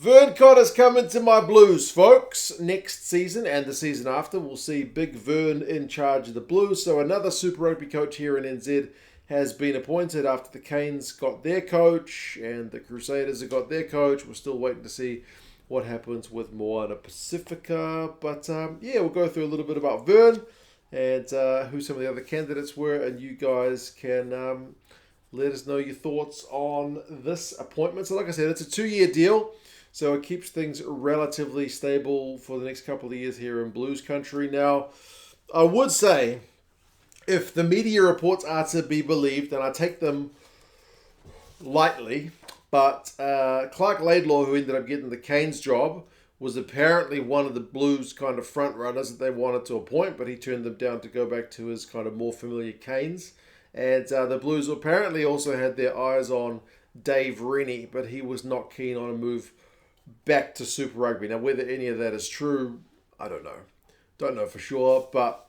Vern Cotter's coming to my Blues, folks. Next season and the season after, we'll see Big Vern in charge of the Blues. So another Super Rugby coach here in NZ has been appointed after the Canes got their coach and the Crusaders have got their coach. We're still waiting to see what happens with Moana Pacifica. But we'll go through a little bit about Vern and who some of the other candidates were. And you guys can let us know your thoughts on this appointment. So like I said, it's a 2-year deal. So it keeps things relatively stable for the next couple of years here in Blues country. Now, I would say, if the media reports are to be believed, and I take them lightly, but Clark Laidlaw, who ended up getting the Canes job, was apparently one of the Blues kind of front runners that they wanted to appoint, but he turned them down to go back to his kind of more familiar Canes. And the Blues apparently also had their eyes on Dave Rennie, but he was not keen on a move back to Super Rugby. Now, whether any of that is true, I don't know. Don't know for sure, but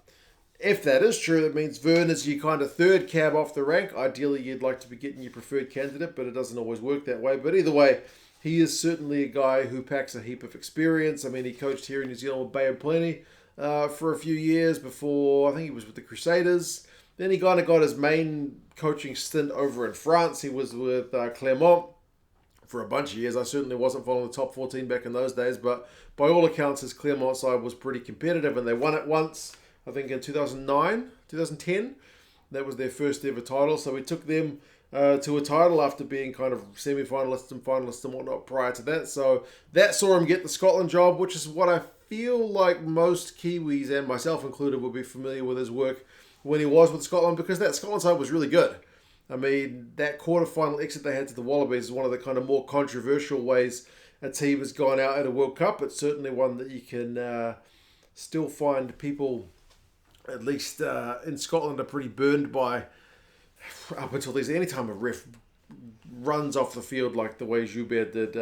if that is true, that means Vern is your kind of third cab off the rank. Ideally, you'd like to be getting your preferred candidate, but it doesn't always work that way. But either way, he is certainly a guy who packs a heap of experience. I mean, he coached here in New Zealand with Bay and Plenty for a few years before. I think he was with the Crusaders. Then he kind of got his main coaching stint over in France. He was with Clermont for a bunch of years. I certainly wasn't following the top 14 back in those days, but by all accounts, his Clermont side was pretty competitive, and they won it once, I think in 2010. That was their first ever title, so he took them to a title after being kind of semi-finalists and finalists and whatnot prior to that. So that saw him get the Scotland job, which is what I feel like most Kiwis, and myself included, will be familiar with his work when he was with Scotland, because that Scotland side was really good. I mean, that quarterfinal exit they had to the Wallabies is one of the kind of more controversial ways a team has gone out at a World Cup. It's certainly one that you can still find people, at least in Scotland, are pretty burned by up until these. Anytime a ref runs off the field like the way Joubert did,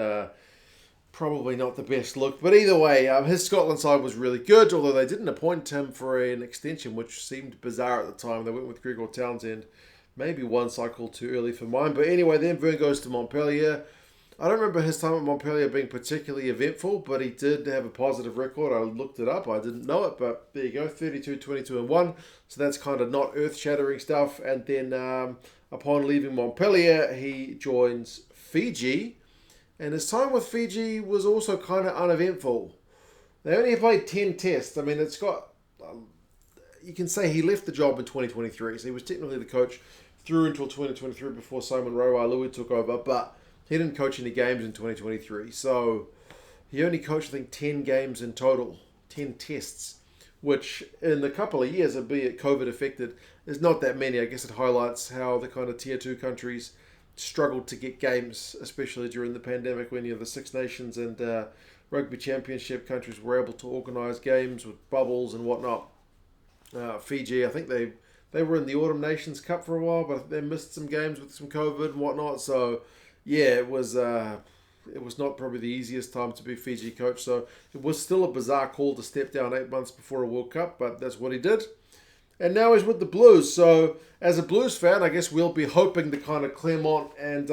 probably not the best look. But either way, his Scotland side was really good, although they didn't appoint him for an extension, which seemed bizarre at the time. They went with Gregor Townsend. Maybe one cycle too early for mine. But anyway, then Vern goes to Montpellier. I don't remember his time at Montpellier being particularly eventful, but he did have a positive record. I looked it up. I didn't know it, but there you go. 32, 22, and 1. So that's kind of not earth-shattering stuff. And then upon leaving Montpellier, he joins Fiji. And his time with Fiji was also kind of uneventful. They only played 10 tests. I mean, it's got... you can say he left the job in 2023. So he was technically the coach through until 2023 before Simon Rouailui took over, but he didn't coach any games in 2023. So he only coached, I think, 10 games in total, 10 tests, which in a couple of years, albeit COVID affected, is not that many. I guess it highlights how the kind of tier 2 countries struggled to get games, especially during the pandemic when the Six Nations and Rugby Championship countries were able to organise games with bubbles and whatnot. Fiji, I think they were in the Autumn Nations Cup for a while, but they missed some games with some COVID and whatnot. So, yeah, it was not probably the easiest time to be Fiji coach. So it was still a bizarre call to step down 8 months before a World Cup, but that's what he did. And now he's with the Blues. So as a Blues fan, I guess we'll be hoping the kind of Clermont and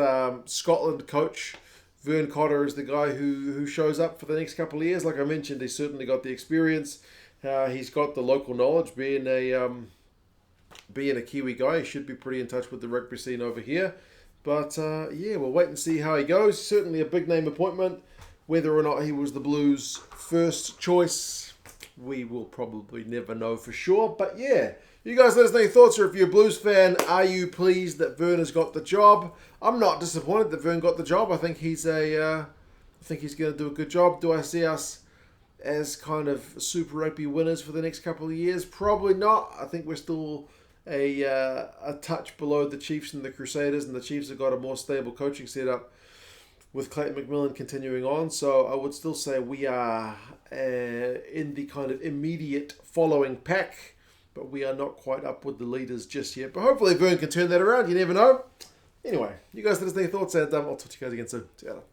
Scotland coach, Vern Cotter, is the guy who shows up for the next couple of years. Like I mentioned, he's certainly got the experience. He's got the local knowledge. Being a Kiwi guy, he should be pretty in touch with the rugby scene over here. But we'll wait and see how he goes. Certainly a big name appointment. Whether or not he was the Blues' first choice, we will probably never know for sure. But yeah, you guys let us know your thoughts. Or if you're a Blues fan, are you pleased that Vern has got the job? I'm not disappointed that Vern got the job. I think he's going to do a good job. Do I see us as kind of Super Rugby winners for the next couple of years? Probably not. I think we're still a touch below the Chiefs and the Crusaders, and the Chiefs have got a more stable coaching setup with Clayton McMillan continuing on. So I would still say we are in the kind of immediate following pack, but we are not quite up with the leaders just yet. But hopefully Vern can turn that around. You never know. Anyway, you guys let us know your thoughts, and I'll talk to you guys again soon. See you later.